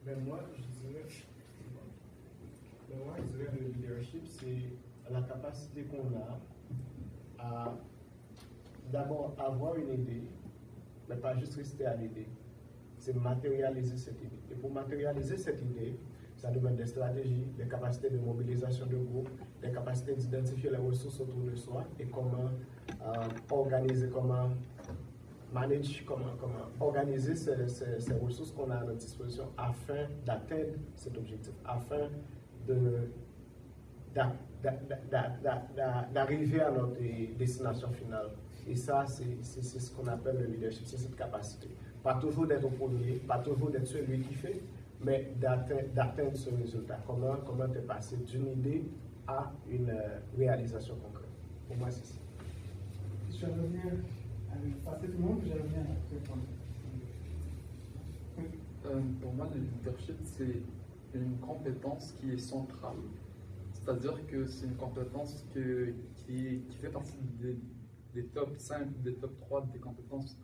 Mais moi, je dirais le leadership, c'est la capacité qu'on a à d'abord avoir une idée, mais pas juste rester à l'idée. C'est matérialiser cette idée. Et pour matérialiser cette idée, ça demande des stratégies, des capacités de mobilisation de groupe, des capacités d'identifier les ressources autour de soi et comment organiser, comment manage, comment organiser ces ressources qu'on a à notre disposition afin d'atteindre cet objectif, afin d'arriver à notre destination finale. Et ça, c'est ce qu'on appelle le leadership, c'est cette capacité. Pas toujours d'être au premier, pas toujours d'être celui qui fait, mais d'atteindre ce résultat. Comment te passer d'une idée à une réalisation concrète. Pour moi, c'est ça. Je vais revenir à passer tout le monde, je vais revenir à ce point. Pour moi, le leadership, c'est une compétence qui est centrale. C'est-à-dire que c'est une compétence qui fait partie des top 5, des top 3 des compétences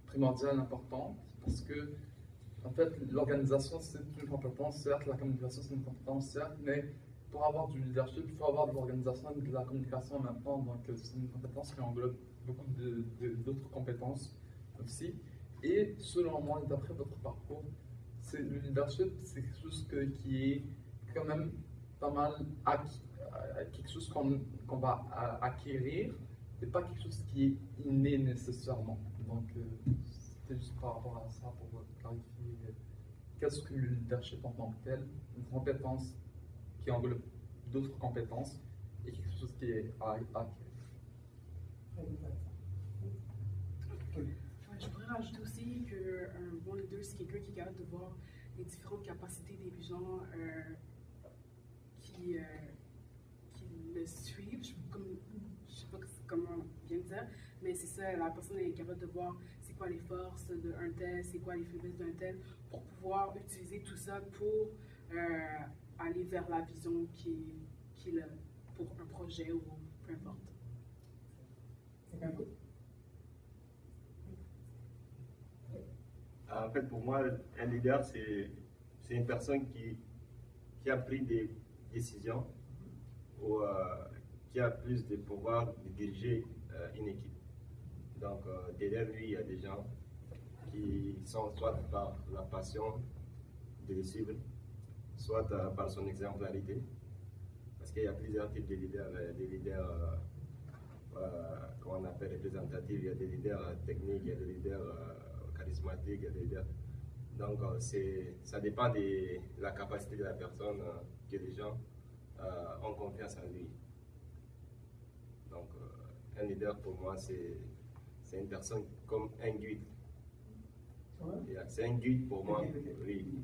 primordiales importantes. Parce que, en fait, l'organisation, c'est une compétence, certes, la communication, c'est une compétence, certes, mais pour avoir du leadership, il faut avoir de l'organisation et de la communication en même temps. Donc, c'est une compétence qui englobe beaucoup d'autres compétences aussi. Et selon moi, d'après votre parcours, le leadership, c'est quelque chose qui est quand même pas mal quelque chose qu'on va acquérir et pas quelque chose qui est inné nécessairement. Donc, c'était juste par rapport à ça pour clarifier qu'est-ce que le leadership en tant que tel, une compétence qui englobe d'autres compétences et quelque chose qui est à acquérir. Je pourrais rajouter aussi qu'un bon leader, c'est quelqu'un qui est capable de voir les différentes capacités des gens qui le suivent. Je ne sais pas comment bien dire, mais c'est ça, la personne est capable de voir c'est quoi les forces d'un tel, c'est quoi les faiblesses d'un tel, pour pouvoir utiliser tout ça pour aller vers la vision qu'il a pour un projet ou peu importe. En fait, pour moi, un leader, c'est une personne qui a pris des décisions ou qui a plus de pouvoir de diriger une équipe. Donc, derrière lui, il y a des gens qui sont soit par la passion de le suivre, soit par son exemplarité. Parce qu'il y a plusieurs types de leaders. Des leaders, comment on appelle, représentatifs, il y a des leaders techniques, il y a des leaders charismatiques, il y a des leaders. Donc, ça dépend de la capacité de la personne que les gens ont confiance en lui. Donc, un leader pour moi, c'est une personne comme un guide. C'est un guide pour moi, oui.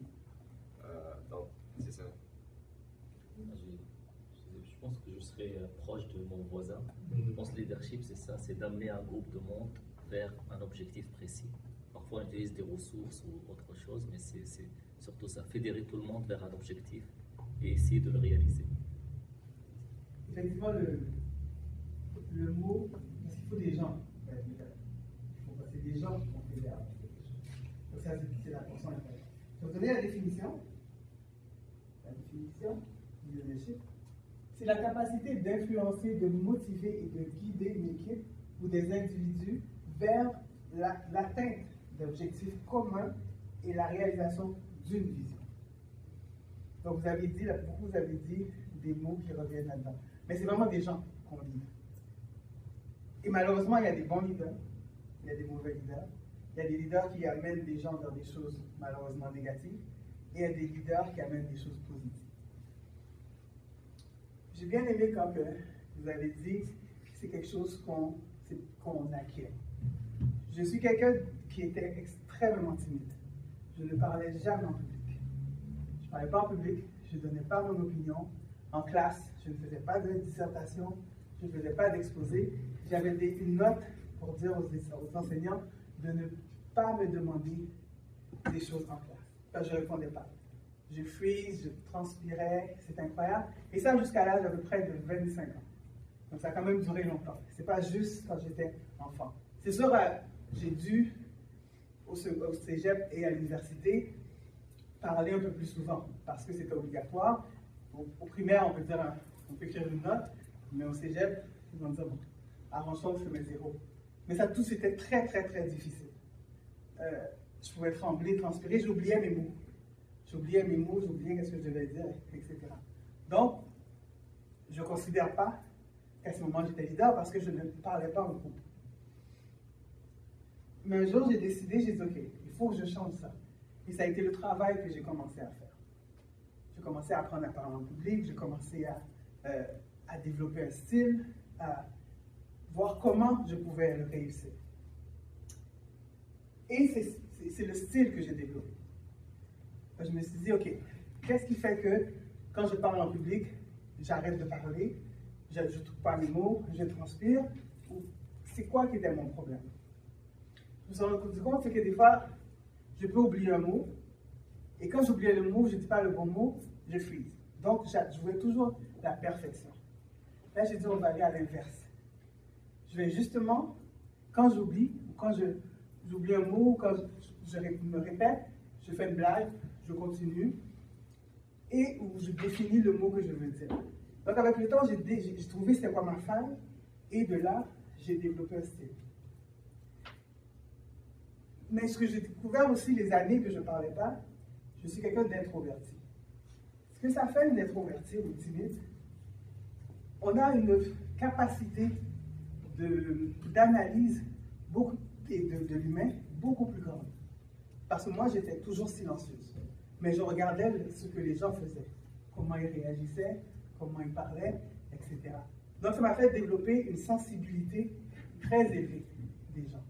Donc, c'est ça. Je pense que je serais proche de mon voisin. Je pense que le leadership, c'est ça, c'est d'amener un groupe de monde vers un objectif précis. Parfois, on utilise des ressources ou autre chose, mais c'est surtout ça, fédérer tout le monde vers un objectif et essayer de le réaliser. Effectivement, le mot, il faut des gens. Il faut passer des gens qui vont fédérer. Donc ça, c'est la portion importante. Je vais vous donner la définition. La définition du leadership, c'est la capacité d'influencer, de motiver et de guider une équipe ou des individus vers l'atteinte d'objectifs communs et la réalisation d'une vision. Donc vous avez dit des mots qui reviennent là-dedans. Mais c'est vraiment des gens qu'on lead. Et malheureusement, il y a des bons leaders, il y a des mauvais leaders, il y a des leaders qui amènent des gens vers des choses malheureusement négatives, et il y a des leaders qui amènent des choses positives. J'ai bien aimé quand vous avez dit que c'est quelque chose qu'on acquiert. Je suis quelqu'un qui était extrêmement timide. Je ne parlais jamais en public. Je ne parlais pas en public, je ne donnais pas mon opinion. En classe, je ne faisais pas de dissertation, je ne faisais pas d'exposé. J'avais une note pour dire aux enseignants de ne pas me demander des choses en classe. Parce que je ne répondais pas. Je freeze, je transpirais, c'est incroyable. Et ça jusqu'à l'âge à peu près de 25 ans. Donc ça a quand même duré longtemps. Ce n'est pas juste quand j'étais enfant. C'est sûr, j'ai dû, au cégep et à l'université, parler un peu plus souvent, parce que c'était obligatoire. Au primaire, on peut écrire une note, mais au cégep, ils vont dire, bon, arrange-toi, je mets 0. Mais ça, tout, c'était très, très, très difficile. Je pouvais trembler, transpirer, j'oubliais mes mots. J'oubliais ce que je devais dire, etc. Donc, je ne considère pas qu'à ce moment j'étais leader parce que je ne parlais pas en groupe. Mais un jour, j'ai décidé, j'ai dit, OK, il faut que je change ça. Et ça a été le travail que j'ai commencé à faire. J'ai commencé à apprendre à parler en public, j'ai commencé à développer un style, à voir comment je pouvais le réussir. Et c'est le style que j'ai développé. Je me suis dit, OK, qu'est-ce qui fait que quand je parle en public, j'arrête de parler, je ne trouve pas mes mots, je transpire, ou c'est quoi qui était mon problème? Je me suis rendu compte, c'est que des fois, je peux oublier un mot, et quand j'oubliais le mot, je ne dis pas le bon mot, je freeze. Donc, je voulais toujours la perfection. Là, j'ai dit, on va aller à l'inverse. Je vais justement, quand j'oublie, ou quand j'oublie un mot, ou quand je me répète, je fais une blague, je continue, et où je définis le mot que je veux dire. Donc, avec le temps, j'ai trouvé c'était quoi ma faille, et de là, j'ai développé un style. Mais ce que j'ai découvert aussi les années que je ne parlais pas, je suis quelqu'un d'introverti. Ce que ça fait une introverti ou timide, on a une capacité d'analyse de l'humain beaucoup plus grande. Parce que moi, j'étais toujours silencieuse. Mais je regardais ce que les gens faisaient, comment ils réagissaient, comment ils parlaient, etc. Donc, ça m'a fait développer une sensibilité très élevée des gens.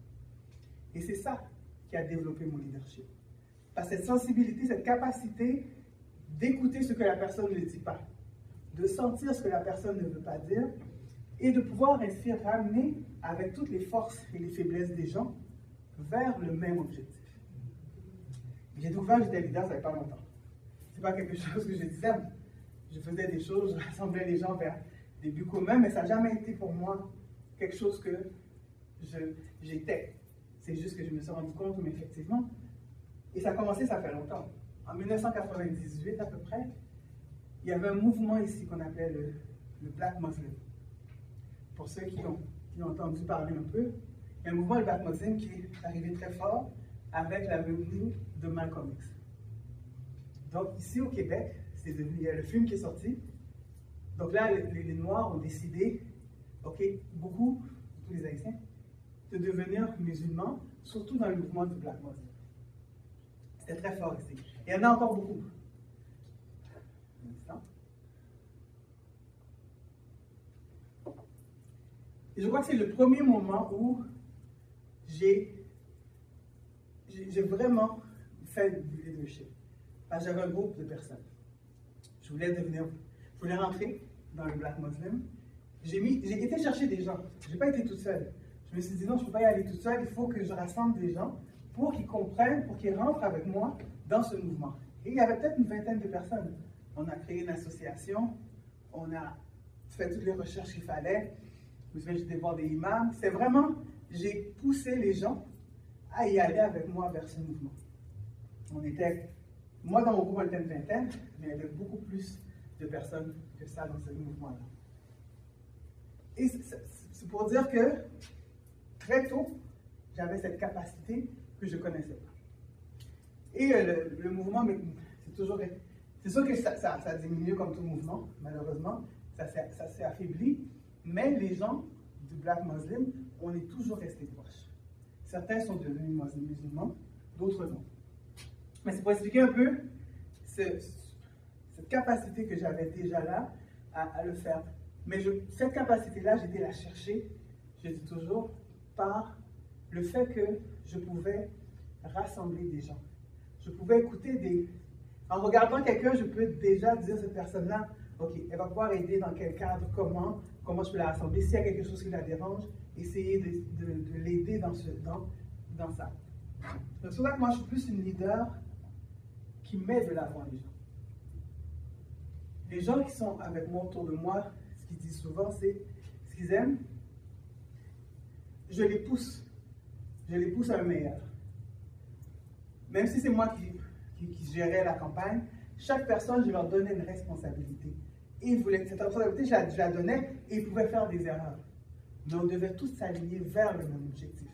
Et c'est ça qui a développé mon leadership. Parce que cette sensibilité, cette capacité d'écouter ce que la personne ne dit pas, de sentir ce que la personne ne veut pas dire, et de pouvoir ainsi ramener avec toutes les forces et les faiblesses des gens vers le même objectif. J'ai découvert que j'étais leader, ça fait pas longtemps. C'est pas quelque chose que je disais. Je faisais des choses, je rassemblais les gens vers des buts communs, mais ça n'a jamais été pour moi quelque chose que j'étais. C'est juste que je me suis rendu compte, mais effectivement, et ça a commencé, ça fait longtemps. En 1998 à peu près, il y avait un mouvement ici qu'on appelait le Black Muslim. Pour ceux qui ont entendu parler un peu, il y a un mouvement, le Black Muslim, qui est arrivé très fort avec la venue de Malcolm X. Donc ici au Québec, il y a le film qui est sorti. Donc là, les Noirs ont décidé, OK, beaucoup, tous les Haïtiens, de devenir musulmans, surtout dans le mouvement du Black Muslim. C'était très fort ici. Et il y en a encore beaucoup. Et je crois que c'est le premier moment où j'ai vraiment fait du leadership. Parce que j'avais un groupe de personnes. Je voulais rentrer dans le Black Muslim. J'ai été chercher des gens. Je n'ai pas été toute seule. Je me suis dit non, je ne peux pas y aller toute seule. Il faut que je rassemble des gens pour qu'ils comprennent, pour qu'ils rentrent avec moi dans ce mouvement. Et il y avait peut-être une vingtaine de personnes. On a créé une association. On a fait toutes les recherches qu'il fallait. J'étais voir des imams. C'est vraiment, j'ai poussé les gens à y aller avec moi vers ce mouvement. Moi dans mon groupe, on était une vingtaine, mais il y avait beaucoup plus de personnes que ça dans ce mouvement-là. Et c'est pour dire que très tôt, j'avais cette capacité que je ne connaissais pas. Et le mouvement, c'est sûr que ça diminue comme tout mouvement, malheureusement, ça s'est affaibli, mais les gens du Black Muslim, on est toujours restés proches. Certains sont devenus musulmans, d'autres non. Mais c'est pour expliquer un peu cette capacité que j'avais déjà là à le faire. Mais cette capacité-là, j'étais la chercher, je dis toujours, par le fait que je pouvais rassembler des gens. Je pouvais écouter En regardant quelqu'un, je peux déjà dire à cette personne-là, OK, elle va pouvoir aider dans quel cadre, comment je peux la rassembler. S'il y a quelque chose qui la dérange, essayer de l'aider dans ça. Donc c'est pour ça que moi, je suis plus une leader qui met de l'avant les gens. Les gens qui sont avec moi autour de moi, ce qu'ils disent souvent, c'est ce qu'ils aiment. Je les pousse à un meilleur. même si c'est moi qui gérais la campagne, chaque personne, je leur donnais une responsabilité. Et ils voulaient, cette responsabilité, je la donnais et ils pouvaient faire des erreurs. Mais on devait tous s'aligner vers le même objectif.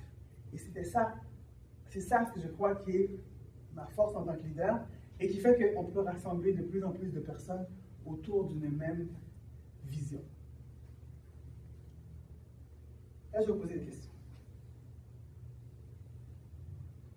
Et c'est ça que je crois qui est ma force en tant que leader et qui fait qu'on peut rassembler de plus en plus de personnes autour d'une même vision. Là, je vais vous poser des questions.